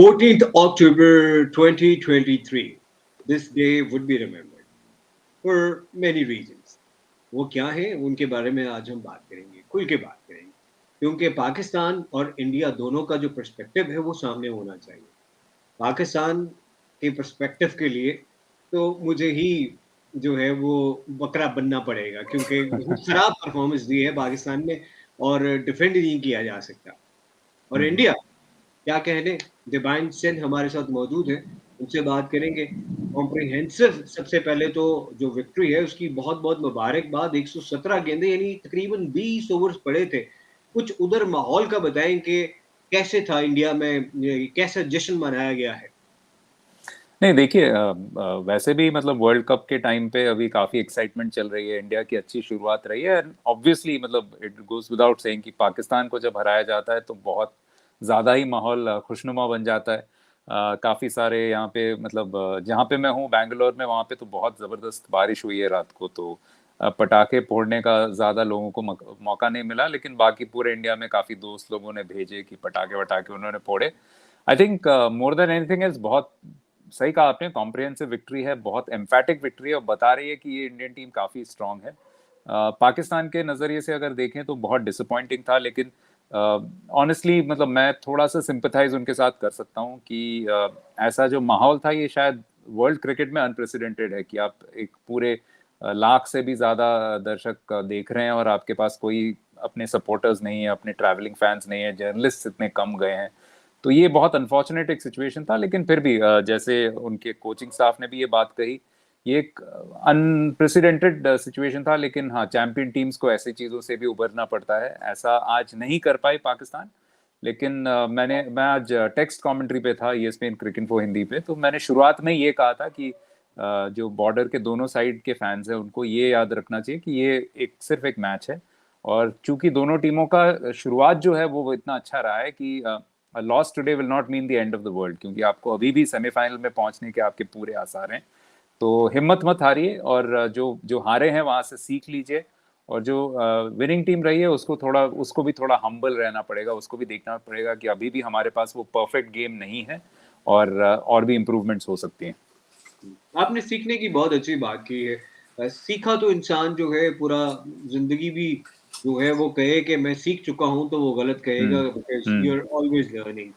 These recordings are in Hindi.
14th October 2023. This day would be remembered for many reasons. वो क्या है उनके बारे में आज हम बात करेंगे, खुल के बात करेंगे, क्योंकि पाकिस्तान और इंडिया दोनों का जो पर्सपेक्टिव है वो सामने होना चाहिए। पाकिस्तान के पर्सपेक्टिव के लिए तो मुझे ही जो है वो बकरा बनना पड़ेगा, क्योंकि बहुत खराब परफॉर्मेंस दी है पाकिस्तान ने और डिफेंड नहीं किया जा सकता। और इंडिया क्या कहने, डिवाइन सेन हमारे साथ मौजूद है, उनसे बात करेंगे। कॉम्प्रिहेंसिव सबसे पहले तो जो विक्ट्री है उसकी बहुत बहुत मुबारकबाद। 117 गेंदें यानी तकरीबन 20 ओवर्स पड़े थे। कुछ उधर माहौल का बताएं कि कैसे था इंडिया में, कैसा जश्न मनाया गया है। नहीं देखिए, वैसे भी मतलब वर्ल्ड कप के टाइम पे अभी काफी एक्साइटमेंट चल रही है, इंडिया की अच्छी शुरुआत रही है एंड ऑब्वियसली मतलब इट गोज विदाउट सेइंग कि पाकिस्तान को जब हराया जाता है तो बहुत ज़्यादा ही माहौल खुशनुमा बन जाता है। काफ़ी सारे यहाँ पे मतलब जहाँ पे मैं हूँ बैंगलोर में, वहाँ पे तो बहुत ज़बरदस्त बारिश हुई है रात को, तो पटाखे फोड़ने का ज़्यादा लोगों को मौका नहीं मिला, लेकिन बाकी पूरे इंडिया में काफ़ी दोस्त लोगों ने भेजे कि पटाखे वटाखे उन्होंने फोड़े। I think more than anything is बहुत सही कहा आपने, कॉम्प्रिहेंसिव विक्ट्री है, बहुत एम्फैटिक विक्ट्री है और बता रही है कि ये इंडियन टीम काफ़ी स्ट्रांग है। पाकिस्तान के नज़रिए से अगर देखें तो बहुत डिसअपॉइंटिंग था, लेकिन ऑनेस्टली मतलब मैं थोड़ा सा सिंपथाइज उनके साथ कर सकता हूँ कि ऐसा जो माहौल था ये शायद वर्ल्ड क्रिकेट में अनप्रेसिडेंटेड है कि आप एक पूरे लाख से भी ज़्यादा दर्शक देख रहे हैं और आपके पास कोई अपने सपोर्टर्स नहीं है, अपने ट्रैवलिंग फैंस नहीं है, जर्नलिस्ट इतने कम गए हैं। तो ये बहुत अनफॉर्चुनेट एक सिचुएशन था, लेकिन फिर भी जैसे उनके कोचिंग स्टाफ ने भी ये बात कही, ये एक अनप्रेसिडेंटेड सिचुएशन था, लेकिन हाँ चैंपियन टीम्स को ऐसी चीज़ों से भी उभरना पड़ता है। ऐसा आज नहीं कर पाई पाकिस्तान, लेकिन मैं आज टेक्स्ट कमेंट्री पे था ESPN क्रिकेट इन्फो हिंदी पे, तो मैंने शुरुआत में ये कहा था कि जो बॉर्डर के दोनों साइड के फैंस हैं उनको ये याद रखना चाहिए कि ये एक सिर्फ एक मैच है, और चूंकि दोनों टीमों का शुरुआत जो है वो इतना अच्छा रहा है कि loss today will not mean the end of the world, क्योंकि आपको अभी भी सेमीफाइनल में पहुंचने के आपके पूरे आसार हैं। तो हिम्मत मत हारिए, और जो जो हारे हैं वहां से सीख लीजिए, और जो विनिंग टीम रही है उसको भी थोड़ा हम्बल रहना पड़ेगा, उसको भी देखना पड़ेगा कि अभी भी हमारे पास वो परफेक्ट गेम नहीं है और भी इम्प्रूवमेंट्स हो सकती हैं। आपने सीखने की बहुत अच्छी बात की है। सीखा तो इंसान जो है पूरा जिंदगी भी जो है वो कहे कि मैं सीख चुका हूँ तो वो गलत कहेगा, hmm. Because you hmm. Are always learning.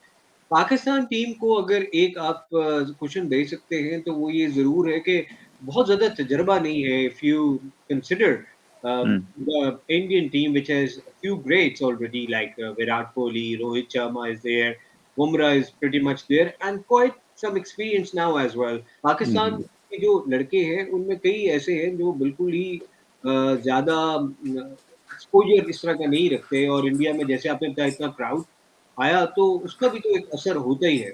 Pakistan team को अगर एक आप क्वेश्चन दे सकते हैं तो वो ये जरूर है कि बहुत ज्यादा तजर्बा नहीं है। If you consider hmm. The Indian team which has a few greats already like Virat Kohli, Rohit Sharma is there, Bumrah is pretty much there and quite some experience now as well. Pakistan हम्म। के जो लड़के हैं उनमें कई ऐसे हैं जो बिल्कुल ही ज्यादा एक्सपोजर इस तरह का नहीं रखते, और इंडिया में जैसे आपने बताया इतना क्राउड आया तो उसका भी तो एक असर होता ही है।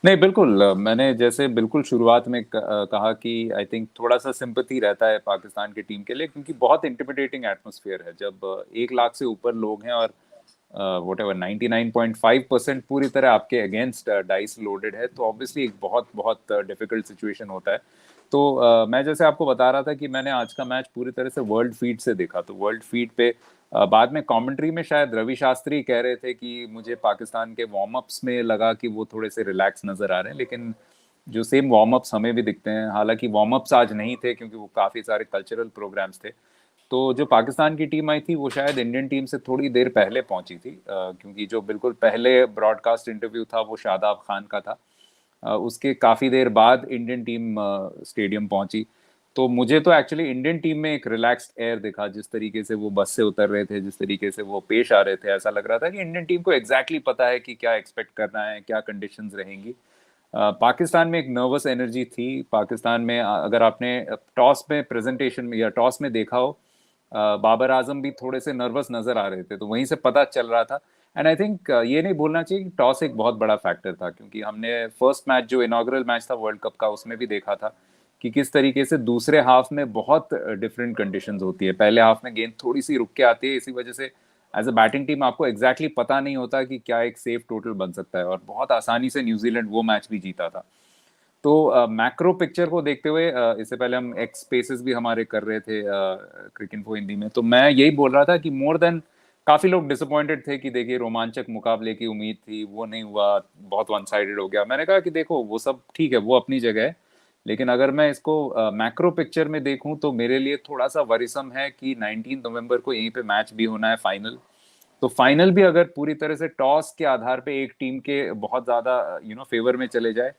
नहीं बिल्कुल, मैंने जैसे बिल्कुल शुरुआत में कहा कि आई थिंक थोड़ा सा सिंपैथी रहता है पाकिस्तान की टीम के लिए, क्योंकि बहुत इंटिमिडेटिंग एटमॉस्फेयर है जब 1 लाख से ऊपर लोग हैं और वट एवर 99.5% पूरी तरह आपके अगेंस्ट डाइस लोडेड है, तो ऑब्वियसली एक बहुत बहुत डिफिकल्ट सिचुएशन होता है। तो मैं जैसे आपको बता रहा था कि मैंने आज का मैच पूरी तरह से वर्ल्ड फीड से देखा, तो वर्ल्ड फीड पे बाद में कमेंट्री में शायद रवि शास्त्री कह रहे थे कि मुझे पाकिस्तान के वार्म अप्स में लगा कि वो थोड़े से रिलैक्स नजर आ रहे हैं, लेकिन जो सेम वार्म अप्स हमें भी दिखते हैं, हालांकि वार्म अप्स आज नहीं थे क्योंकि वो काफ़ी सारे कल्चरल प्रोग्राम्स थे। तो जो पाकिस्तान की टीम आई थी वो शायद इंडियन टीम से थोड़ी देर पहले पहुंची थी, क्योंकि जो बिल्कुल पहले ब्रॉडकास्ट इंटरव्यू था वो शादाब खान का था। उसके काफ़ी देर बाद इंडियन टीम स्टेडियम पहुंची। तो मुझे तो एक्चुअली इंडियन टीम में एक रिलैक्स्ड एयर दिखा, जिस तरीके से वो बस से उतर रहे थे, जिस तरीके से वो पेश आ रहे थे, ऐसा लग रहा था कि इंडियन टीम को एग्जैक्टली पता है कि क्या एक्सपेक्ट करना है, क्या कंडीशंस रहेंगी। पाकिस्तान में एक नर्वस एनर्जी थी। पाकिस्तान में अगर आपने टॉस में प्रेजेंटेशन में या टॉस में देखा हो, बाबर आजम भी थोड़े से नर्वस नजर आ रहे थे, तो वहीं से पता चल रहा था। एंड आई थिंक ये नहीं भूलना चाहिए कि टॉस एक बहुत बड़ा फैक्टर था, क्योंकि हमने फर्स्ट मैच जो इनॉग्रल मैच था वर्ल्ड कप का उसमें भी देखा था कि किस तरीके से दूसरे हाफ में बहुत डिफरेंट कंडीशंस होती है। पहले हाफ में गेंद थोड़ी सी रुक के आती है, इसी वजह से एज अ बैटिंग टीम आपको एग्जैक्टली पता नहीं होता कि क्या एक सेफ टोटल बन सकता है, और बहुत आसानी से न्यूजीलैंड वो मैच भी जीता था। तो मैक्रो पिक्चर को देखते हुए इससे पहले हम एक्स स्पेसेस भी हमारे कर रहे थे क्रिकेट इन्फो हिंदी में, तो मैं यही बोल रहा था कि मोर देन काफी लोग डिसअपॉइंटेड थे कि देखिए रोमांचक मुकाबले की उम्मीद थी, वो नहीं हुआ, बहुत वन साइडेड हो गया। मैंने कहा कि देखो वो सब ठीक है, वो अपनी जगह है, लेकिन अगर मैं इसको मैक्रो पिक्चर में देखूं तो मेरे लिए थोड़ा सा वरीसम है कि 19 नवंबर को यहीं पे मैच भी होना है, फाइनल। तो फाइनल भी अगर पूरी तरह से टॉस के आधार पे एक टीम के बहुत ज्यादा फेवर में चले जाए,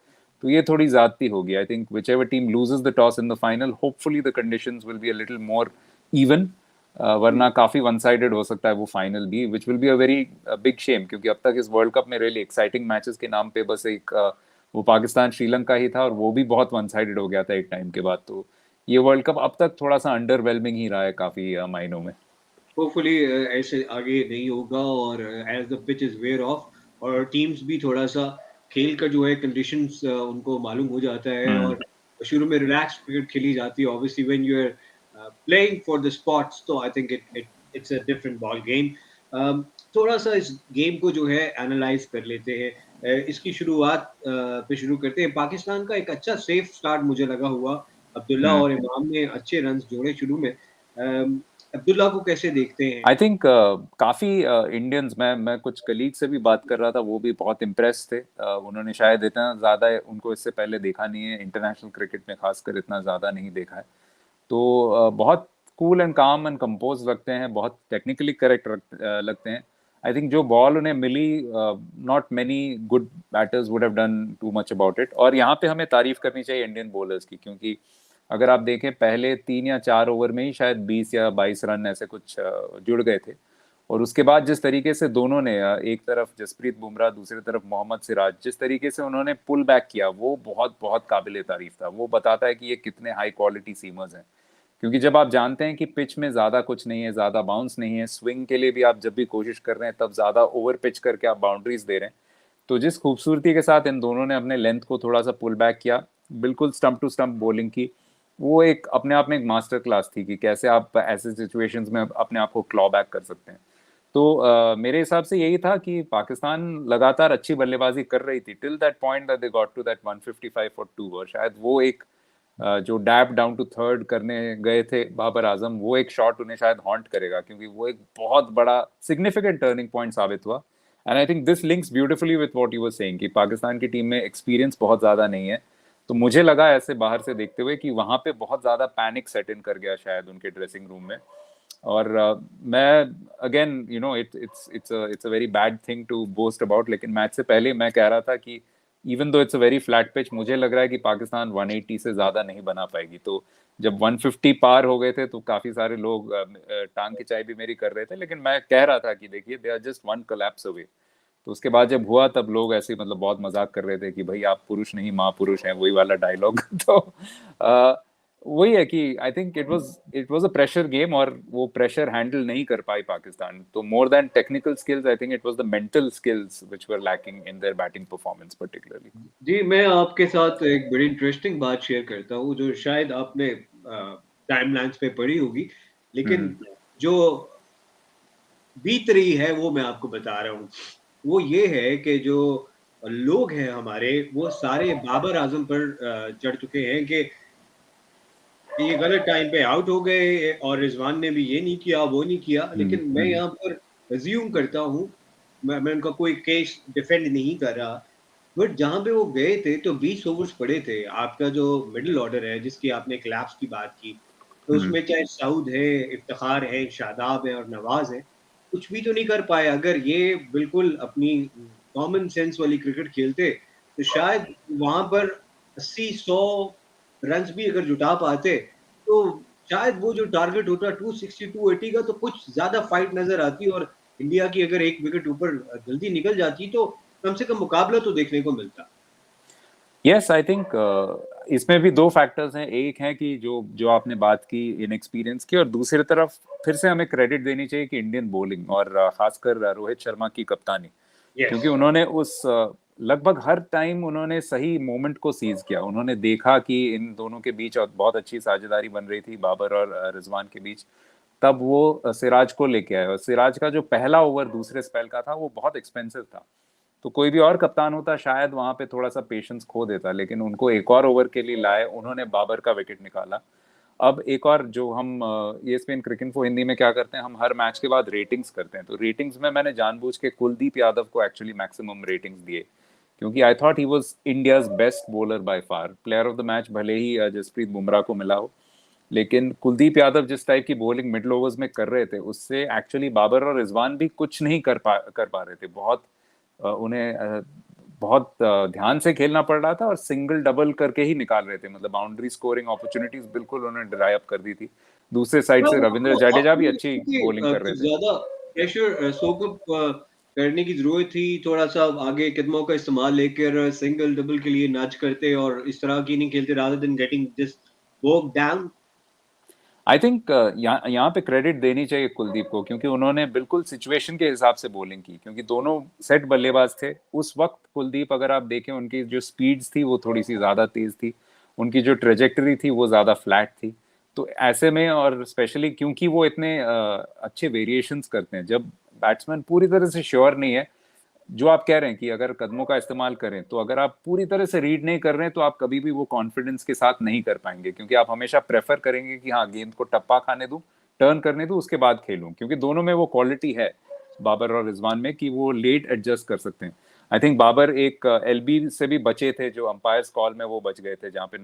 तो ये थोड़ी ज्यादती होगी। I think which ever team loses the toss in the final, hopefully the conditions will be a little more even, वरना काफी वन साइडेड हो सकता है वो फाइनल भी, which will be a very big shame, क्योंकि अब तक इस वर्ल्ड कप में रियली एक्साइटिंग मैचेस के नाम पे बस एक वो पाकिस्तान श्रीलंका ही था, और वो भी बहुत वन साइडेड हो गया था एक टाइम के बाद। तो ये वर्ल्ड कप अब तक थोड़ा सा अंडरवेलमिंग ही रहा है काफी मायनों में। होपफुली ऐसे आगे नहीं होगा, और as the pitch is wear off, और टीम्स भी थोड़ा सा खेल का जो है कंडीशंस उनको मालूम हो जाता है, हम्म। और शुरू में रिलैक्स क्रिकेट खेली जाती है। Obviously when you are playing for the sports, तो I think it's a different ball game. थोड़ा सा इस गेम को जो है एनालाइज कर लेते हैं। इसकी शुरुआत पे शुरू करते हैं। पाकिस्तान का एक अच्छा सेफ स्टार्ट मुझे लगा हुआ। अब्दुल्ला हम्म। और इमाम ने अच्छे रन्स जोड़े शुरू में। अब्दुल्ला को कैसे देखते हैं? आई थिंक काफी इंडियंस, मैं कुछ कलीग से भी बात कर रहा था, वो भी बहुत इम्प्रेस थे। उन्होंने शायद इतना ज्यादा उनको इससे पहले देखा नहीं है, इंटरनेशनल क्रिकेट में खासकर इतना ज्यादा नहीं देखा है। तो बहुत कूल एंड काम एंड कंपोज लगते हैं, बहुत टेक्निकली करेक्ट लगते हैं। आई थिंक जो बॉल उन्हें मिली, not many good batters would have done too much about it. और यहाँ पे हमें तारीफ करनी चाहिए इंडियन बॉलर्स की, क्योंकि अगर आप देखें पहले 3 या 4 ओवर में ही शायद 20 या 22 रन ऐसे कुछ जुड़ गए थे। और उसके बाद जिस तरीके से दोनों ने, एक तरफ जसप्रीत बुमराह, दूसरी तरफ मोहम्मद सिराज, जिस तरीके से उन्होंने पुल बैक किया, वो बहुत बहुत काबिले तारीफ था। वो बताता है कि ये कितने हाई क्वालिटी सीमर्स हैं। क्योंकि जब आप जानते हैं कि पिच में ज्यादा कुछ नहीं है, ज्यादा बाउंस नहीं है, स्विंग के लिए भी आप जब भी कोशिश कर रहे हैं तब ज्यादा ओवर पिच करके आप बाउंड्रीज दे रहे हैं, तो जिस खूबसूरती के साथ इन दोनों ने अपने लेंथ को थोड़ा सा पुल बैक किया, बिल्कुल स्टंप टू स्टंप बॉलिंग की, वो एक अपने आप में एक मास्टर क्लास थी कि कैसे आप ऐसे सिचुएशंस में अपने आप को क्लॉ बैक कर सकते हैं। तो मेरे हिसाब से यही था कि पाकिस्तान लगातार अच्छी बल्लेबाजी कर रही थी till that point that they got to that 155 for 2, और शायद वो एक जो डैप डाउन टू थर्ड करने गए थे बाबर आजम, वो एक शॉट उन्हें शायद हॉन्ट करेगा, क्योंकि वो एक बहुत बड़ा सिग्निफिकेंट टर्निंग पॉइंट साबित हुआ। And I think this links beautifully with what you were saying कि पाकिस्तान की टीम में एक्सपीरियंस बहुत ज्यादा नहीं है। तो मुझे लगा ऐसे बाहर से देखते हुए कि वहां पे बहुत ज्यादा पैनिक सेट इन कर गया शायद उनके ड्रेसिंग रूम में। और मैं again it's a very bad thing to boast about, लेकिन मैच से पहले मैं कह रहा था कि even though it's a very flat pitch, मुझे लग रहा है कि पाकिस्तान 180 से ज्यादा नहीं बना पाएगी। तो जब 150 पार हो गए थे तो काफी सारे लोग टांग खिंचाई भी मेरी कर रहे थे, लेकिन मैं कह रहा था कि देखिए they are just one collapse away. तो उसके बाद जब हुआ तब लोग ऐसे मतलब बहुत मजाक कर रहे थे कि भाई आप पुरुष नहीं महापुरुष हैं, वही वाला डायलॉग। तो वही है कि I think it was a pressure game, और वो प्रेशर हैंडल नहीं कर पाई पाकिस्तान। तो more than technical skills, I think it was the mental skills which were lacking in their batting performance particularly. जी, मैं आपके साथ एक बड़ी इंटरेस्टिंग बात शेयर करता हूँ, जो शायद आपने टाइमलाइन्स पे पढ़ी होगी, हम्म। लेकिन जो बीत रही है वो मैं आपको बता रहा हूँ। वो ये है कि जो लोग हैं हमारे, वो सारे बाबर आज़म पर चढ़ चुके हैं कि ये गलत टाइम पे आउट हो गए, और रिजवान ने भी ये नहीं किया, वो नहीं किया। हम्म। लेकिन मैं यहाँ पर अज्यूम करता हूँ, मैं उनका कोई केस डिफेंड नहीं कर रहा, बट जहाँ पे वो गए थे तो 20 ओवर्स पड़े थे। आपका जो मिडिल ऑर्डर है, जिसकी आपने क्लैप्स की बात की, तो हम्म। उसमें चाहे सऊद है, इफ्तिखार है, शादाब है और नवाज है, कुछ भी तो नहीं कर पाए। अगर ये बिल्कुल अपनी कॉमन सेंस वाली क्रिकेट खेलते, तो शायद वहां पर 80-100 रन भी अगर जुटा पाते, तो शायद वो जो टारगेट होता 260 280 का, तो कुछ ज्यादा फाइट नजर आती, और इंडिया की अगर एक विकेट ऊपर जल्दी निकल जाती, तो कम से कम मुकाबला तो देखने को मिलता। यस, आई थिंक इसमें भी दो फैक्टर्स हैं। एक है कि जो जो आपने बात की इनएक्सपीरियंस की, और दूसरी तरफ फिर से हमें क्रेडिट देनी चाहिए कि इंडियन बॉलिंग, और खासकर रोहित शर्मा की कप्तानी, यस। क्योंकि उन्होंने उस लगभग हर टाइम उन्होंने सही मोमेंट को सीज किया। उन्होंने देखा कि इन दोनों के बीच और बहुत अच्छी साझेदारी बन रही थी बाबर और रिजवान के बीच, तब वो सिराज को लेके आए। और सिराज का जो पहला ओवर दूसरे स्पेल का था वो बहुत एक्सपेंसिव था। तो कोई भी और कप्तान होता शायद वहां पे थोड़ा सा पेशेंस खो देता, लेकिन उनको एक और ओवर के लिए लाए, उन्होंने बाबर का विकेट निकाला। अब एक और जो हम ESPN क्रिकेट हिंदी में क्या करते हैं, हम हर मैच के बाद रेटिंग्स करते हैं। तो रेटिंग्स में मैंने जानबूझ के कुलदीप यादव को एक्चुअली मैक्सिमम रेटिंग्स दिए, क्योंकि I thought he was India's best bowler by far. Player of the match भले ही जसप्रीत बुमराह को मिला हो, लेकिन कुलदीप यादव जिस टाइप की बॉलिंग मिडिल ओवर्स में कर रहे थे, उससे एक्चुअली बाबर और रिजवान भी कुछ नहीं कर पा रहे थे। बहुत उन्हें बहुत ध्यान से खेलना पड़ रहा था, और सिंगल डबल करके ही निकाल रहे थे। मतलब बाउंड्री स्कोरिंग अपॉर्चुनिटीज बिल्कुल उन्होंने ड्राई अप कर दी थी। दूसरे साइड से रविंद्र जडेजा भी अच्छी बॉलिंग कर रहे कुछ थे। ज्यादा प्रेशर सोक अप करने की जरूरत थी, थोड़ा सा आगे कदमों का इस्तेमाल लेकर सिंगल डबल के लिए नाच करते और इस तरह की नहीं खेलते, rather than getting just walk down. I think यहाँ पे क्रेडिट देनी चाहिए कुलदीप को, क्योंकि उन्होंने बिल्कुल सिचुएशन के हिसाब से बॉलिंग की, क्योंकि दोनों सेट बल्लेबाज थे उस वक्त। कुलदीप, अगर आप देखें, उनकी जो स्पीड्स थी वो थोड़ी सी ज्यादा तेज थी, उनकी जो ट्रेजेक्टरी थी वो ज्यादा फ्लैट थी। तो ऐसे में, और स्पेशली क्योंकि वो इतने अच्छे वेरिएशंस करते हैं, जब बैट्समैन पूरी तरह से श्योर नहीं है, जो आप कह रहे हैं कि अगर कदमों का इस्तेमाल करें, तो अगर आप पूरी तरह से रीड नहीं कर रहे हैं तो आप कभी भी वो कॉन्फिडेंस के साथ नहीं कर पाएंगे, क्योंकि आप हमेशा प्रेफर करेंगे कि हाँ, गेंद को टप्पा खाने दूं, टर्न करने दूं, उसके बाद खेलूं, क्योंकि दोनों में वो क्वालिटी है, बाबर और रिजवान में, कि वो लेट एडजस्ट कर सकते हैं। आई थिंक बाबर एक LB से भी बचे थे, जो अंपायर्स कॉल में वो बच गए थे, जहाँ पे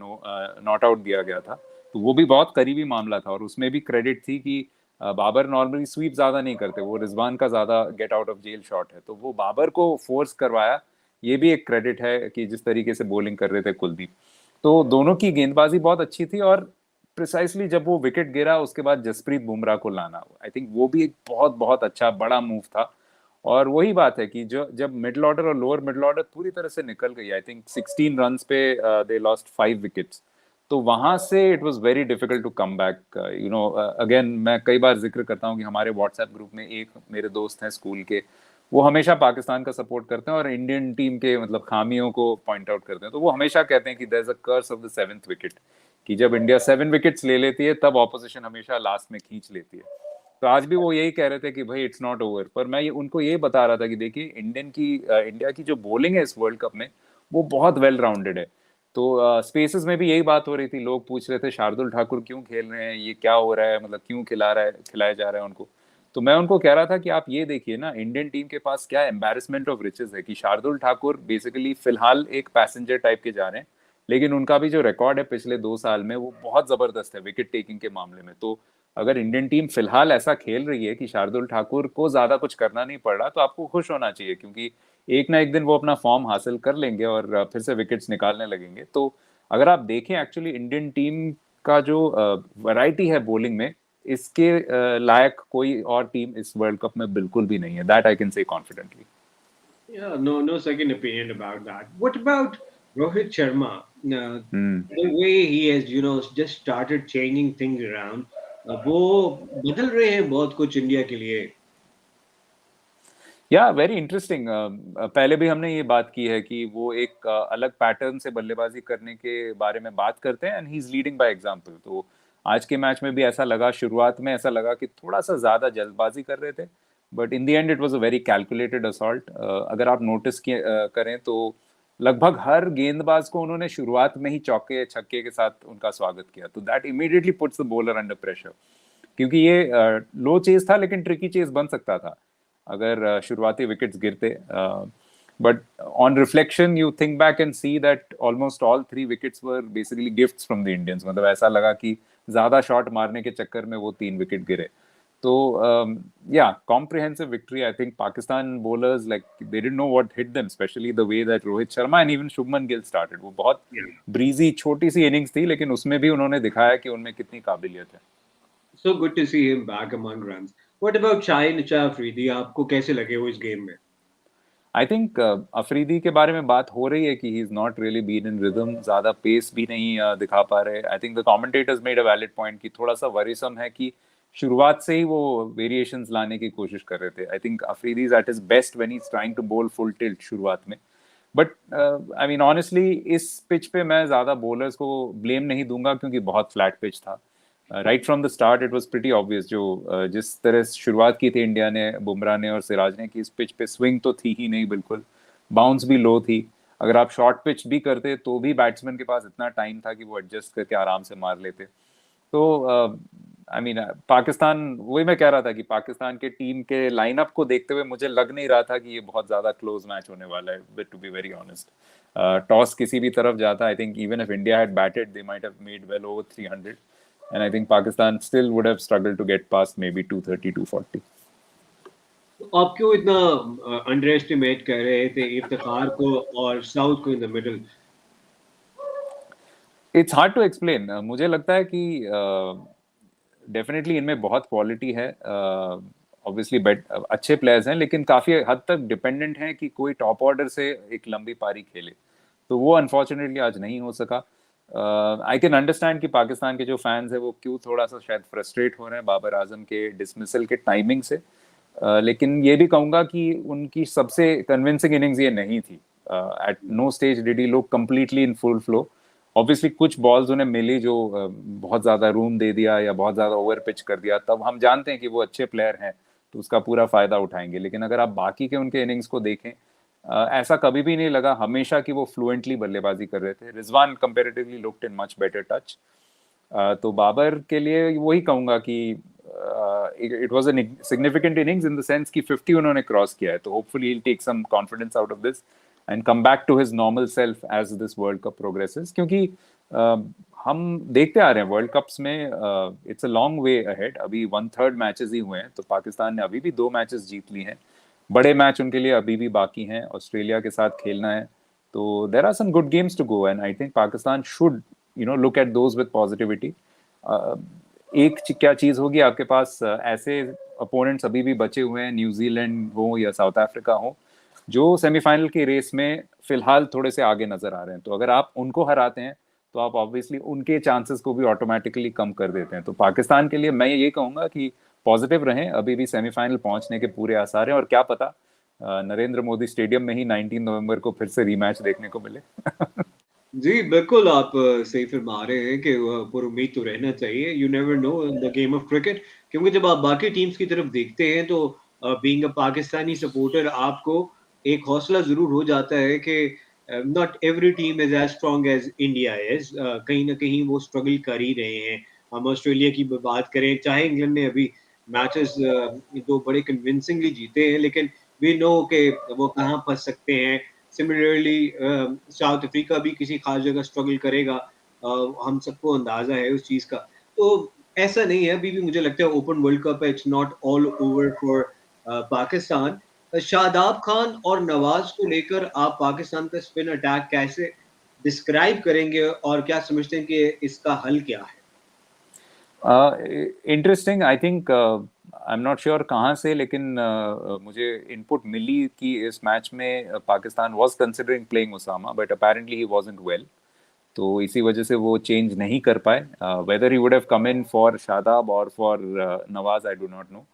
नॉट आउट दिया गया था। तो वो भी बहुत करीबी मामला था, और उसमें भी क्रेडिट थी कि बाबर नॉर्मली स्वीप ज्यादा नहीं करते, वो रिजवान का ज्यादा get out of jail shot है, तो वो बाबर को फोर्स करवाया। ये भी एक क्रेडिट है कि जिस तरीके से बॉलिंग कर रहे थे कुलदीप। तो दोनों की गेंदबाजी बहुत अच्छी थी, और प्रिसाइसली जब वो विकेट गिरा, उसके बाद जसप्रीत बुमराह को लाना, आई थिंक वो भी एक बहुत बहुत अच्छा बड़ा मूव था। और वही बात है कि जो जब मिडिल ऑर्डर और लोअर मिडिल ऑर्डर पूरी तरह से निकल गई, आई थिंक 16 रन्स पे दे लॉस्ट 5 विकेट्स, तो वहां से it was very difficult to come back. Again, मैं कई बार जिक्र करता हूँ कि हमारे व्हाट्सएप ग्रुप में एक मेरे दोस्त हैं स्कूल के, वो हमेशा पाकिस्तान का सपोर्ट करते हैं और इंडियन टीम के मतलब खामियों को पॉइंट आउट करते हैं। तो वो हमेशा कहते हैं कि there is a curse of the 7th wicket, कि जब इंडिया 7 विकेट्स ले लेती है, तब ऑपोजिशन हमेशा लास्ट में खींच लेती है। तो आज भी वो यही कह रहे थे कि भाई इट्स नॉट ओवर, पर मैं उनको ये बता रहा था कि देखिए, इंडिया की जो बॉलिंग है इस वर्ल्ड कप में, वो बहुत वेल राउंडेड है। तो स्पेसेस में भी यही बात हो रही थी, लोग पूछ रहे थे शार्दुल ठाकुर क्यों खेल रहे हैं, ये क्या हो रहा है, मतलब क्यों खिलाया जा रहा है उनको। तो मैं उनको कह रहा था कि आप ये देखिए ना, इंडियन टीम के पास क्या एम्बैरेसमेंट ऑफ रिचेस है, कि शार्दुल ठाकुर बेसिकली फिलहाल एक पैसेंजर टाइप के जा रहे हैं, लेकिन उनका भी जो रिकॉर्ड है पिछले 2 साल में, वो बहुत जबरदस्त है विकेट टेकिंग के मामले में। तो अगर इंडियन टीम फिलहाल ऐसा खेल रही है कि शार्दुल ठाकुर को ज्यादा कुछ करना नहीं पड़ रहा, तो आपको खुश होना चाहिए, क्योंकि एक ना एक दिन वो अपना फॉर्म हासिल कर लेंगे और फिर से विकेट्स निकालने लगेंगे। तो अगर आप देखें, एक्चुअली इंडियन टीम का जो वैरायटी है बॉलिंग में, इसके लायक कोई और टीम इस वर्ल्ड कप में बिल्कुल भी नहीं है, that I can say confidently. Yeah, no second opinion about that. What about Rohit Sharma? The way he has, just started changing things around. वो बदल रहे हैं बहुत कुछ इंडिया के लिए। या वेरी इंटरेस्टिंग। पहले भी हमने ये बात की है कि वो एक अलग पैटर्न से बल्लेबाजी करने के बारे में बात करते हैं, and he is leading by example. तो आज के मैच में भी ऐसा लगा, शुरुआत में ऐसा लगा कि थोड़ा सा ज्यादा जल्दबाजी कर रहे थे, but in the end it was a very calculated assault. अगर आप नोटिस करें तो लगभग हर गेंदबाज को उन्होंने शुरुआत में ही चौके छक्के के साथ उनका स्वागत किया, तो that immediately puts the bowler under pressure, क्योंकि ये लो चेज था, लेकिन ट्रिकी चेज बन सकता था अगर शुरुआती विकेट्स गिरते। But on reflection you think back and see that almost all 3 wickets were basically gifts from the Indians. मतलब ऐसा लगा कि ज्यादा शॉट मारने के चक्कर में वो 3 विकेट गिरे। तो या comprehensive victory. I think Pakistan bowlers, like, they didn't know what hit them, especially the way that Rohit Sharma and even Shubman Gill started। वो बहुत Yeah. ब्रीजी छोटी सी इनिंग्स थी, लेकिन उसमें भी उन्होंने दिखाया कि उनमें कितनी काबिलियत है। So good to see him back among runs. What about Shaheen Afridi? आपको कैसे लगे वो इस गेम में? आई थिंक अफरीदी के बारे में बात हो रही है कि he is not really been in rhythm, ज्यादा पेस भी नहीं दिखा पा रहे। I think the commentators made a valid point कि थोड़ा सा वरीसम है कि शुरुआत से ही वो वेरिएशंस लाने की कोशिश कर रहे थे। I think Afridi is at his best when he is trying to bowl full tilt शुरुआत में। बट आई मीन ऑनेस्टली, इस पिच पे मैं ज्यादा बॉलर्स को ब्लेम नहीं दूंगा, क्योंकि बहुत फ्लैट पिच था। Right from the start it was pretty obvious, जो जिस तरह से शुरुआत की थी इंडिया ने, बुमराह ने और सिराज ने, कि इस पिच पे स्विंग तो थी ही नहीं बिल्कुल, बाउंस भी लो थी। अगर आप शॉर्ट पिच भी करते तो भी बैट्समैन के पास इतना टाइम था कि वो एडजस्ट करके आराम से मार लेते। तो आई मीन पाकिस्तान, वही मैं कह रहा था कि पाकिस्तान के टीम के लाइनअप को देखते हुए मुझे लग नहीं रहा था कि ये बहुत ज्यादा क्लोज मैच होने वाला है, to be very honest. Toss किसी भी तरफ जाता, I think even if India had batted they might have made well over 300, and I think Pakistan still would have struggled to get past maybe 230 240। आप क्यों इतना अंडर एस्टिमेट कर रहे थे इफ्तिखार को और साउथ को in the middle? It's hard to explain. मुझे लगता है कि डेफिनेटली इनमें बहुत क्वालिटी है, ऑब्वियसली अच्छे प्लेयर्स हैं, लेकिन काफी हद तक डिपेंडेंट हैं कि कोई टॉप ऑर्डर से एक लंबी पारी खेले, तो वो अनफॉर्चुनेटली आज नहीं हो सका। आई कैन अंडरस्टैंड कि पाकिस्तान के जो फैंस हैं वो क्यों थोड़ा सा शायद फ्रस्ट्रेट हो रहे हैं बाबर आजम के डिसमिसल के टाइमिंग से, लेकिन ये भी कहूंगा कि उनकी सबसे कन्विंसिंग इनिंग्स ये नहीं थी। At no stage did he look completely in full flow. Obviously कुछ बॉल्स उन्हें मिली जो बहुत ज्यादा रूम दे दिया या बहुत ज्यादा ओवर पिच कर दिया, तब हम जानते हैं कि वो अच्छे प्लेयर हैं तो उसका पूरा फायदा उठाएंगे। लेकिन अगर आप बाकी के उनके इनिंग्स को देखें, ऐसा कभी भी नहीं लगा हमेशा कि वो फ्लुएंटली बल्लेबाजी कर रहे थे। Rizwan comparatively looked in much better touch. तो बाबर के लिए वही कहूंगा कि it was a significant innings in the sense कि 50 उन्होंने क्रॉस किया है, तो hopefully he will take some confidence out of this and come back to his normal self as this world cup progresses. क्योंकि हम देखते आ रहे हैं वर्ल्ड कप्स में it's a long way ahead. अभी 1/3 मैचेस ही हुए हैं, तो पाकिस्तान ने अभी भी 2 मैचेस जीत ली हैं। बड़े मैच उनके लिए अभी भी बाकी हैं, ऑस्ट्रेलिया के साथ खेलना है, तो there are some good games to go and I think Pakistan should look at those with positivity. एक क्या चीज होगी, आपके पास ऐसे अपोनेंट्स अभी भी बचे हुए हैं, न्यूजीलैंड हो या साउथ अफ्रीका हो, जो सेमीफाइनल की रेस में फिलहाल थोड़े से आगे नजर आ रहे हैं। तो अगर आप उनको हराते हैं तो आप ऑब्वियसली उनके चांसेस को भी ऑटोमेटिकली कम कर देते हैं। तो पाकिस्तान के लिए मैं ये कहूंगा कि पॉजिटिव रहें, अभी भी सेमीफाइनल पहुंचने के पूरे आसार हैं, और क्या पता नरेंद्र मोदी स्टेडियम में ही 19 नवंबर को फिर से रीमैच देखने को मिले। जी, बिल्कुल आप सही फरमा रहे हैं कि पर उम्मीद तो रहना चाहिए। You never know in the game of cricket, क्योंकि जब आप बाकी टीम्स की तरफ देखते हैं तो बीइंग अ पाकिस्तानी सपोर्टर आपको एक हौसला ज़रूर हो जाता है कि not every team is as strong as India is. कहीं न कहीं वो स्ट्रगल कर ही रहे हैं। हम ऑस्ट्रेलिया की बात करें, चाहे इंग्लैंड ने अभी मैचेस 2 बड़े कन्विंसिंगली जीते हैं, लेकिन वी नो कि वो कहाँ फँस सकते हैं। सिमिलरली साउथ अफ्रीका भी किसी खास जगह स्ट्रगल करेगा, हम सबको अंदाजा है उस चीज का। तो ऐसा नहीं है, अभी भी मुझे लगता है ओपन वर्ल्ड कप है, it's not all over for Pakistan. Shadab Khan और नवाज को लेकर आप पाकिस्तान का स्पिन अटैक कैसे डिस्क्राइब करेंगे और क्या समझते हैं कि इसका हल क्या है? Interesting. I think I am not sure कहाँ से, लेकिन मुझे इनपुट मिली कि इस मैच में Pakistan was considering playing Usama, but apparently he wasn't well, तो इसी वजह से वो चेंज नहीं कर पाए। Whether he would have come in for Shadab और for Nawaz, I do not know.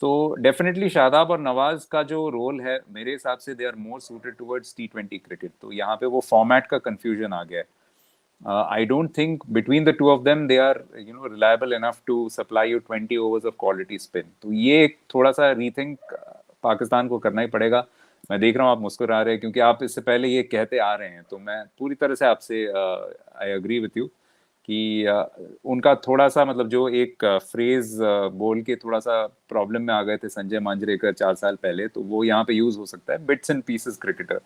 तो डेफिनेटली शादाब और नवाज का जो रोल है, मेरे हिसाब से they are more suited towards T20 cricket. तो यहाँ पे वो फॉर्मेट का कंफ्यूजन आ गया है। I don't think between the two of them they are reliable enough to supply you 20 overs of quality spin. तो ये एक थोड़ा सा रीथिंक पाकिस्तान को करना ही पड़ेगा। मैं देख रहा हूँ आप मुस्कुरा रहे हैं क्योंकि आप इससे पहले ये कहते आ रहे हैं, तो मैं पूरी तरह से आपसे आई एग्री विथ यू कि उनका थोड़ा सा मतलब जो एक फ्रेज बोल के थोड़ा सा प्रॉब्लम में आ गए थे संजय मांजरेकर 4 साल पहले, तो वो यहाँ पे यूज हो सकता है, बिट्स एंड पीसेस क्रिकेटर।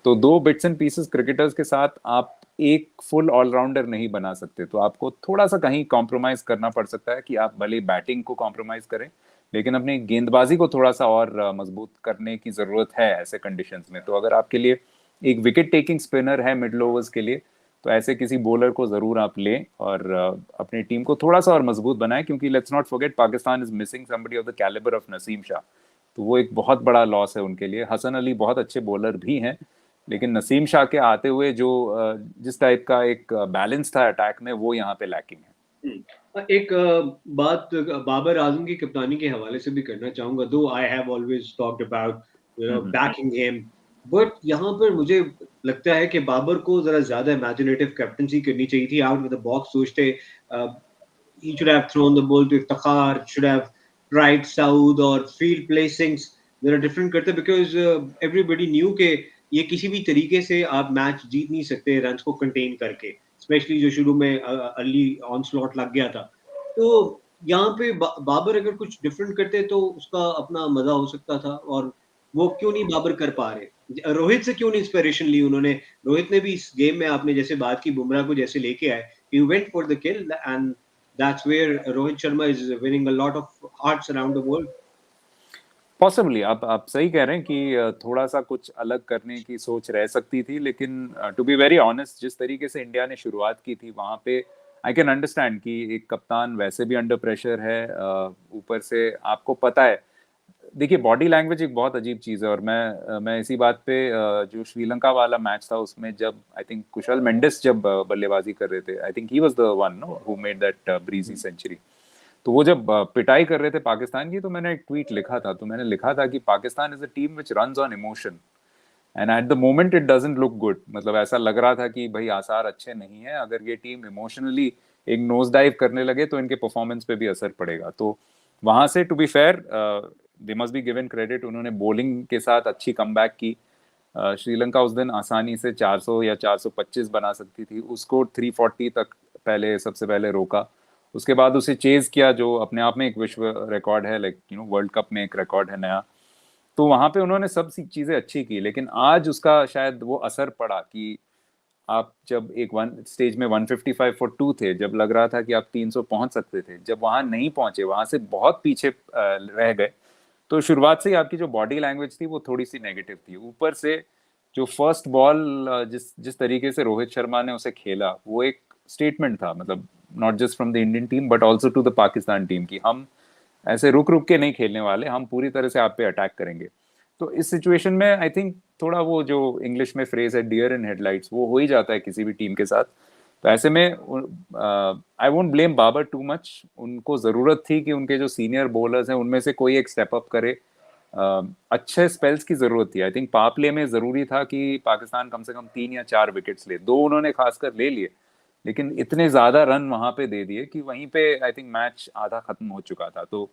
तो 2 बिट्स एंड पीसेस क्रिकेटर्स के साथ आप एक फुल ऑलराउंडर नहीं बना सकते, तो आपको थोड़ा सा कहीं कॉम्प्रोमाइज करना पड़ सकता है कि आप भले बैटिंग को कॉम्प्रोमाइज करें, लेकिन अपनी गेंदबाजी को थोड़ा सा और मजबूत करने की जरूरत है ऐसे कंडीशंस में। तो अगर आपके लिए एक विकेट टेकिंग स्पिनर है मिडल ओवर्स के लिए, तो ऐसे किसी बॉलर को जरूर आप लें और अपनी टीम को थोड़ा सा और मजबूत बनाएं, क्योंकि let's not forget Pakistan is missing somebody of the calibre of Naseem Shah. तो वो एक बहुत बड़ा लॉस है उनके लिए। हसन अली बहुत अच्छे बॉलर भी हैं, लेकिन नसीम शाह के आते हुए जो जिस टाइप का एक बैलेंस था अटैक में, वो यहाँ पे लैकिंग है। एक बात बाबर आजम की कप्तानी के हवाले से भी करना चाहूंगा, दो I have always talked about banking him, but यहाँ पर मुझे लगता है कि बाबर को जरा ज्यादा इमेजिनेटिव कैप्टनसी करनी चाहिए थी, आउट ऑफ द बॉक्स सोचते। he should have thrown the ball to Iftikhar, should have tried Saud or field placings. There are different करते because everybody knew कि ये किसी भी तरीके से आप मैच जीत नहीं सकते रन्स को कंटेन करके। स्पेशली जो शुरू में अर्ली ऑनस्लॉट लग गया था। तो यहाँ पे बाबर अगर कुछ डिफरेंट करते तो उसका अपना मजा हो सकता था, और वो क्यों नहीं बाबर कर पा रहे? रोहित से क्यों नहीं इंस्पिरेशन ली उन्होंने? रोहित ने भी इस गेम में, आपने जैसे बात की, बुमराह को जैसे लेके आए, he went for the kill, and that's where Rohit Sharma is winning a lot of hearts around the world. Possibly आप सही कह रहे हैं कि थोड़ा सा कुछ अलग करने की सोच रह सकती थी, लेकिन टू बी वेरी ऑनेस्ट, जिस तरीके से इंडिया ने शुरुआत की थी वहां पे आई कैन अंडरस्टैंड कि एक कप्तान वैसे भी अंडर प्रेशर है, ऊपर से आपको पता है, देखिए बॉडी लैंग्वेज एक बहुत अजीब चीज है। और मैं इसी बात पे जो श्रीलंका वाला मैच था उसमें जब आई थिंक कुशल मेंडिस जब बल्लेबाजी कर रहे थे, I think he was the one no who made that breezy century. तो वो जब पिटाई कर रहे थे पाकिस्तान की, तो मैंने एक ट्वीट लिखा था, तो मैंने लिखा था कि Pakistan is a team which runs on emotion and at the moment it doesn't look good. मतलब ऐसा लग रहा था कि भाई आसार अच्छे नहीं है, अगर ये टीम इमोशनली एक नोज डाइव करने लगे तो इनके परफॉर्मेंस पे भी असर पड़ेगा। तो वहां से to be fair they must be given credit, उन्होंने बॉलिंग के साथ अच्छी कमबैक की। श्रीलंका उस दिन आसानी से 400 या 425 बना सकती थी, उसको 340 तक पहले सबसे पहले रोका, उसके बाद उसे चेज किया, जो अपने आप में एक विश्व रिकॉर्ड है, like you know world cup में एक रिकॉर्ड है नया। तो वहां पे उन्होंने सब सी चीजें अच्छी की, लेकिन आज उसका शायद वो असर पड़ा कि आप जब एक वन स्टेज में 155 फॉर 2 थे, जब लग रहा था कि आप 300 पहुंच सकते थे, जब वहां नहीं पहुंचे, वहां से बहुत पीछे रह गए, तो शुरुआत से ही आपकी जो बॉडी लैंग्वेज थी वो थोड़ी सी नेगेटिव थी। ऊपर से जो फर्स्ट बॉल जिस जिस तरीके से रोहित शर्मा ने उसे खेला, वो एक स्टेटमेंट था, मतलब not just from the Indian team but also to the Pakistan team, की हम ऐसे रुक रुक के नहीं खेलने वाले, हम पूरी तरह से आप पे अटैक करेंगे। तो इस सिचुएशन में आई थिंक थोड़ा वो जो इंग्लिश में फ्रेज है डियर इन हेडलाइट्स, वो हो ही जाता है किसी भी टीम के साथ। तो ऐसे में I won't blame Babar too much, उनको जरूरत थी कि उनके जो सीनियर बॉलर्स हैं उनमें से कोई एक स्टेप अप करे। अच्छे स्पेल्स की जरूरत थी, आई थिंक पावरप्ले में जरूरी था कि पाकिस्तान कम से कम 3 या 4 विकेट्स ले, 2 उन्होंने खासकर ले लिए, लेकिन इतने ज्यादा रन वहां पे दे दिए कि वहीं पे आई थिंक मैच आधा खत्म हो चुका था। तो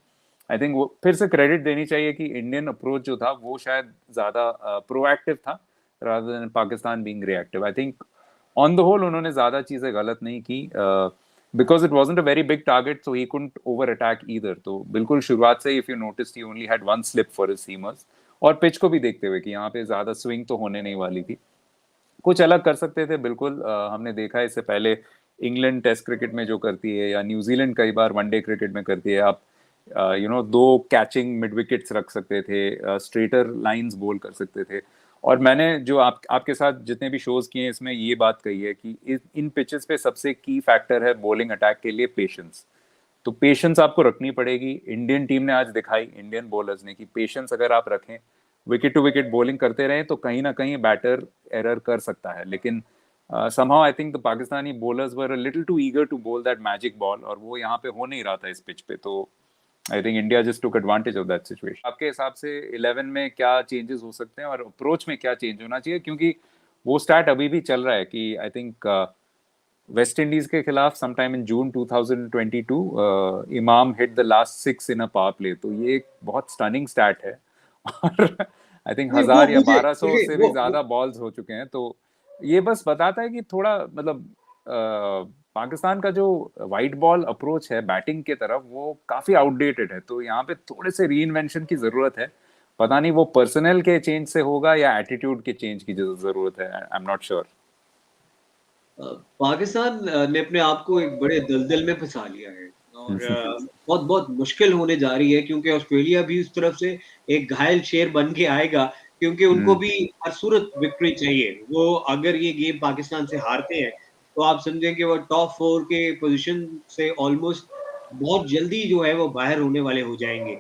आई थिंक वो फिर से क्रेडिट देनी चाहिए कि इंडियन अप्रोच जो था वो शायद ज्यादा प्रोएक्टिव था rather than Pakistan being reactive. I think on the whole उन्होंने ज्यादा चीजें गलत नहीं की, because it wasn't a very big target so he couldn't over attack either. तो बिल्कुल शुरुआत से if you notice he only had one slip for his seamers, और पिच को भी देखते हुए कि यहाँ पे ज्यादा स्विंग तो होने नहीं वाली थी, कुछ अलग कर सकते थे बिल्कुल। हमने देखा है इससे पहले इंग्लैंड टेस्ट क्रिकेट में जो करती है, या न्यूजीलैंड कई बार वनडे क्रिकेट में करती है, आप you know 2 catching mid wickets रख सकते थे, स्ट्रेटर लाइंस बोल कर सकते थे। और मैंने जो आपके साथ जितने भी शोज किए हैं इसमें ये बात कही है कि इन पिचेस पे सबसे की फैक्टर है बॉलिंग अटैक के लिए पेशेंस। तो पेशेंस आपको रखनी पड़ेगी। इंडियन टीम ने आज दिखाई, इंडियन बॉलर्स ने, कि पेशेंस अगर आप रखें, विकेट टू विकेट बॉलिंग करते रहें, तो कहीं ना कहीं बैटर एरर कर सकता है। लेकिन somehow I think the Pakistani bowlers were a little too eager to bowl that magic ball, और वो यहाँ पे हो नहीं रहा था इस पिच पे। तो I think India just took advantage of that situation. आपके हिसाब से 11 में क्या चेंजेस हो सकते हैं और अप्रोच में क्या चेंज होना चाहिए, क्योंकि वो स्टार्ट अभी भी चल रहा है कि आई थिंक वेस्ट इंडीज के खिलाफ समटाइम इन जून 2022 इमाम hit the last 6 in a power play, तो ये एक बहुत स्टनिंग स्टैट है। और आई थिंक नहीं, वो 1000 या मुझे 1200 देखिए से भी ज्यादा बॉल्स हो चुके हैं। तो ये बस बताता है कि थोड़ा मतलब पाकिस्तान का जो वाइट बॉल अप्रोच है बैटिंग के तरफ, वो काफी आउटडेटेड है। तो यहाँ पे थोड़े से रीइन्वेंशन की जरूरत है। पता नहीं वो पर्सनल के चेंज से होगा या एटीट्यूड के चेंज की जरूरत है, I am not sure. Pakistan ने अपने आप को एक बड़े दलदल में फंसा लिया है, और बहुत बहुत मुश्किल होने जा रही है, क्योंकि ऑस्ट्रेलिया भी उस तरफ से एक घायल शेर बन के आएगा, क्योंकि उनको भी हर सूरत विक्ट्री चाहिए। वो अगर ये गेम पाकिस्तान से हारते हैं तो आप समझें कि वो टॉप 4 के पोजीशन से ऑलमोस्ट बहुत जल्दी जो है वो बाहर होने वाले हो जाएंगे।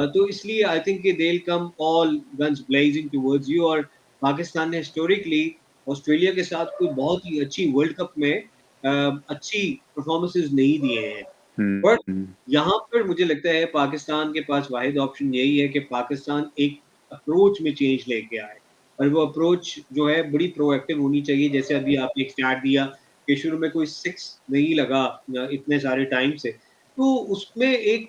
तो इसलिए I think they will come all guns blazing towards you. और पाकिस्तान ने हिस्टोरिकली ऑस्ट्रेलिया के साथ कोई बहुत ही अच्छी वर्ल्ड कप में अच्छी परफॉर्मेंसेस नहीं दिए हैं। बट यहाँ पर मुझे लगता है पाकिस्तान के पास वाहिद ऑप्शन यही है कि पाकिस्तान एक अप्रोच में चेंज लेके आए, और वो अप्रोच जो है बड़ी प्रोएक्टिव होनी चाहिए। जैसे अभी आपने एक स्टार्ट दिया कि शुरू में कोई 6 नहीं लगा इतने सारे टाइम से, तो उसमें एक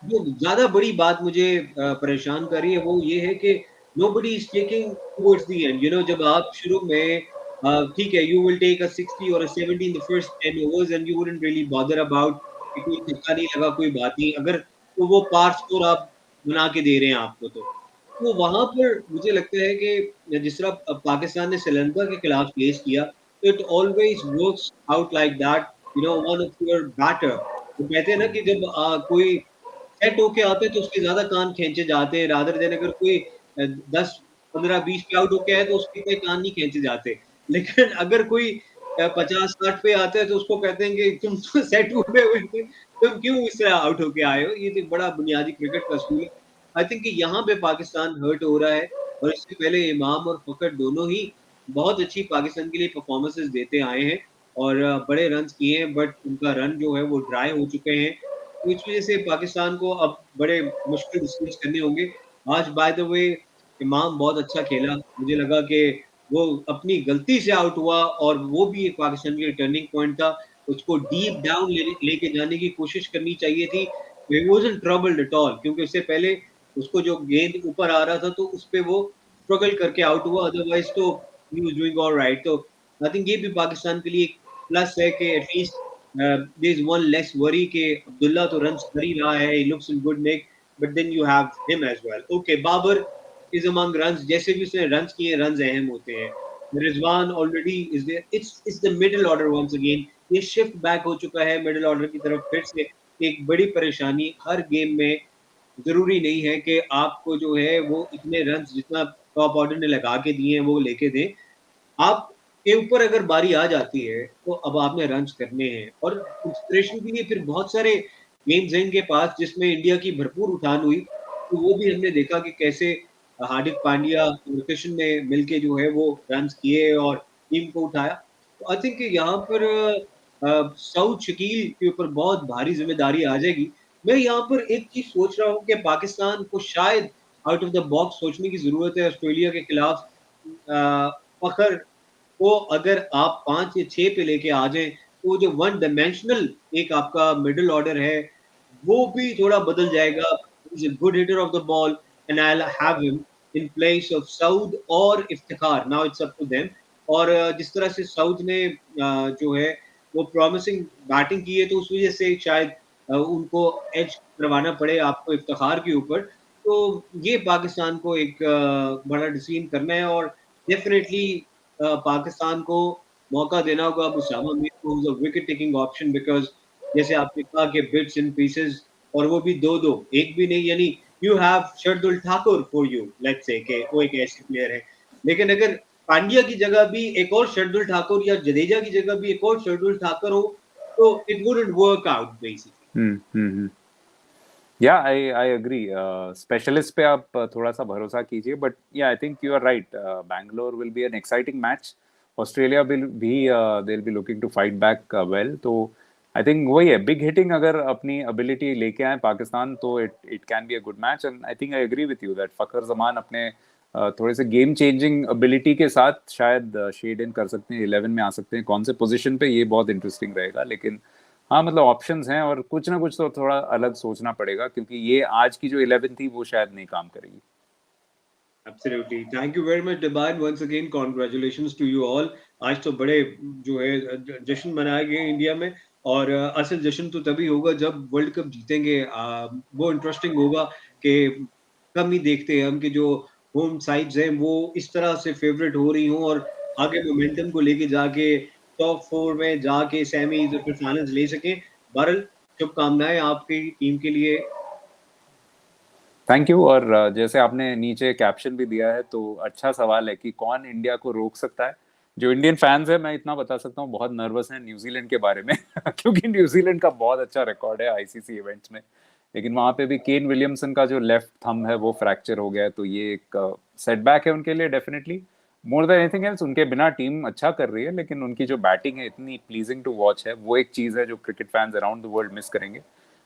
जो ज़्यादा बड़ी बात मुझे परेशान कर रही है वो ये है कि nobody is taking towards the end, you know, जब आप शुरू में ठीक है, you will take a 60 or a 70 in the first 10 overs and you wouldn't really bother about कि कोई छक्का नहीं लगा, कोई बात नहीं, अगर तो वो पार स्कोर आप बना के दे रहे हैं आपको तो वहाँ पर मुझे लगता है कि जिस तरह पाकिस्तान ने श्रीलंका के खिलाफ प्लेस किया, तो it always works out like that, one of your batter, वो कहते हैं ना कि जब कोई सेट होके आता है तो उसके ज़्यादा कान खींचे जाते हैं रादर देन अगर कोई 10, 15, 20 पे आउट होके आए तो उसके इतने कान नहीं खींचे जाते। लेकिन अगर कोई 50-60 पे आता है तो उसको कहते हैं कि तुम तो सेट हुए हुए थे, तुम क्यों इस तरह आउट होके आए हो? ये तो एक बड़ा बुनियादी क्रिकेट का असूल है। आई थिंक कि यहाँ पे पाकिस्तान हर्ट हो रहा है और इससे पहले इमाम और फ़खर दोनों ही बहुत अच्छी पाकिस्तान के लिए परफॉर्मेंसेस देते आए हैं और बड़े रन्स किए हैं बट उनका रन जो है वो ड्राई हो चुके हैं। तो इस वज़ह से पाकिस्तान को अब बड़े मुश्किल डिसीजंस करने होंगे। आज बाय द वे इमाम बहुत अच्छा खेला। मुझे लगा कि वो अपनी गलती से आउट हुआ और वो भी एक पाकिस्तान के लिए टर्निंग पॉइंट था। उसको डीप डाउन लेके जाने की कोशिश करनी चाहिए थी। ही वाज़न्ट ट्रबल्ड एट ऑल क्योंकि उससे पहले उसको जो गेंद ऊपर आ रहा था तो उसपे वो स्ट्रगल करके आउट हुआ अदरवाइज़ तो ही वाज़ डूइंग ऑलराइट। तो आई थिंक ये भी पाकिस्तान के लिए एक प्लस है कि at least there is one less worry कि अब्दुल्ला तो रन्स कर ही रहा है, he looks in good nick, but then you have him as well. Okay, Babar is among runs, जैसे भी उसने रन्स किए, रन्स अहम होते हैं। Rizwan already is there, it's the middle order once again, ये शिफ्ट बैक हो चुका है मिडल ऑर्डर की तरफ फिर से। एक बड़ी परेशानी हर गेम में, ज़रूरी नहीं है कि आपको जो है वो इतने रन्स जितना टॉप ऑर्डर ने लगा के दिए हैं वो लेके दें। आपके ऊपर अगर बारी आ जाती है, तो अब आपने रन्स करने हैं और इंस्पिरेशन के लिए फिर बहुत सारे गेम्स हैं इनके पास जिसमें इंडिया की भरपूर उठान हुई। तो वो भी हमने देखा कि कैसे हार्दिक पांड्या और कृष्ण ने मिलके जो है वो रन्स किए और टीम को उठाया। तो आई थिंक यहाँ पर सऊद शकील के ऊपर बहुत भारी ज़िम्मेदारी आ जाएगी। मैं यहाँ पर एक चीज़ सोच रहा हूँ कि पाकिस्तान को शायद आउट ऑफ द बॉक्स सोचने की ज़रूरत है ऑस्ट्रेलिया के खिलाफ। फ़खर को अगर आप 5 या 6 पे लेके आ जाएँ, तो वो जो वन डायमेंशनल एक आपका मिडल ऑर्डर है, वो भी थोड़ा बदल जाएगा। He is a good hitter of the ball and I will have him in place of Saud और Iftikhar, now it's up to them. और जिस तरह से सऊद ने जो है वो प्रॉमिसिंग बैटिंग की है, तो उस वज़ह से शायद उनको एज करवाना पड़े आपको इफ्तिखार के ऊपर। तो ये पाकिस्तान को एक बड़ा डिसीजन करना है और डेफ़िनेटली पाकिस्तान को मौका देना होगा अब उसामा मीर को, who is a wicket taking option because जैसे आपने कहा कि बिट्स एंड पीसेस और वो भी 2-2, एक भी नहीं, यानी you have Shardul Thakur for you, let's say कि वो एक ऐसे प्लेयर है। लेकिन अगर पांड्या की जगह भी एक और शार्दुल ठाकुर या जडेजा की जगह भी एक और शार्दुल ठाकुर हो, तो it wouldn't work out basically. या आई एग्री, स्पेशलिस्ट पे आप थोड़ा सा भरोसा कीजिए, but yeah I think you are right, Bangalore will be an exciting match. Australia will भी they will be looking to fight back well. तो आई थिंक वही है, बिग हिटिंग अगर अपनी एबिलिटी लेके आए पाकिस्तान तो it it can be a good match. And I think I agree with you that Fakhar Zaman अपने थोड़े से गेम चेंजिंग एबिलिटी के साथ शायद शेड इन कर सकते हैं, 11 में आ सकते हैं। कौन से पोजीशन पे, ये बहुत इंटरेस्टिंग रहेगा। लेकिन हाँ, मतलब ऑप्शंस हैं और कुछ ना कुछ तो थोड़ा अलग सोचना पड़ेगा, क्योंकि ये आज की जो 11 थी वो शायद नहीं काम करेगी। Absolutely, thank you very much Diban, once again congratulations to you all. आज तो बड़े जो है जश्न मनाए गए इंडिया में और असल जश्न तो तभी होगा जब वर्ल्ड कप जीतेंगे। वो इंटरेस्टिंग होगा कि कम ही देखते हैं हम कि जो होम साइड्स हैं वो इस तरह से फेवरेट हो रही हों और आगे मोमेंटम को लेके जाके टॉप 4 में जाके सेमीज और फिर फाइनल्स ले सकें। बहरहाल शुभकामनाएं आपकी टीम के लिए। Thank you. और जैसे आपने नीचे कैप्शन भी दिया है, तो अच्छा सवाल है कि कौन इंडिया को रोक सकता है। जो इंडियन फैंस है, मैं इतना बता सकता हूँ, बहुत नर्वस हैं न्यूजीलैंड के बारे में क्योंकि न्यूजीलैंड का बहुत अच्छा रिकॉर्ड है आईसीसी इवेंट्स में। लेकिन वहां पे भी केन विलियमसन का जो लेफ्ट थंब है वो फ्रैक्चर हो गया है, तो ये एक सेटबैक है उनके लिए definitely. More than anything else, उनके बिना टीम अच्छा कर रही है, लेकिन उनकी जो बैटिंग है इतनी प्लीजिंग टू वॉच है, वो एक चीज है जो cricket fans around the world miss करेंगे।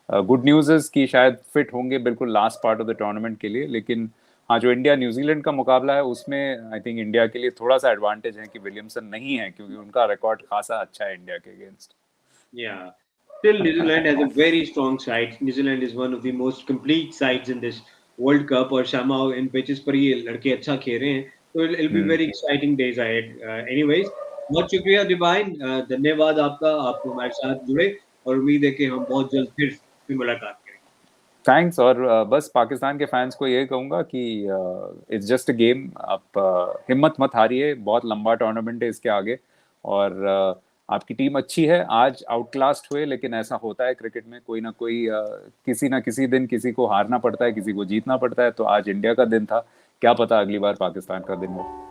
गुड न्यूज़ इज कि शायद फिट होंगे बिल्कुल last part of the tournament के लिए। लेकिन हाँ, जो इंडिया न्यूजीलैंड का मुकाबला है उसमें आई थिंक इंडिया के लिए थोड़ा सा एडवांटेज है कि विलियमसन नहीं है, क्योंकि उनका रिकॉर्ड खासा अच्छा है इंडिया के against. Yeah. Still, New Zealand has a very strong side. New Zealand is one of the most complete sides in this World Cup और शर्मा इन पिचेस पर ये लड़के अच्छा खेल रहे हैं। So it'll be very exciting days ahead. Anyways, बहुत शुक्रिया डिवाइन, धन्यवाद आपका, आप हमारे साथ जुड़े और उम्मीद है कि हम बहुत जल्द फिर मुलाकात करेंगे। थैंक्स। और बस पाकिस्तान के फैंस को ये कहूंगा कि इट्स जस्ट अ गेम, आप हिम्मत मत हारिए, बहुत लंबा टूर्नामेंट है इसके आगे। और आपकी टीम अच्छी है, आज आउटक्लास्ट हुए, लेकिन ऐसा होता है क्रिकेट में, कोई ना कोई किसी ना किसी दिन किसी को हारना पड़ता है, किसी को जीतना पड़ता है। तो आज इंडिया का दिन था, क्या पता अगली बार पाकिस्तान का दिन हो।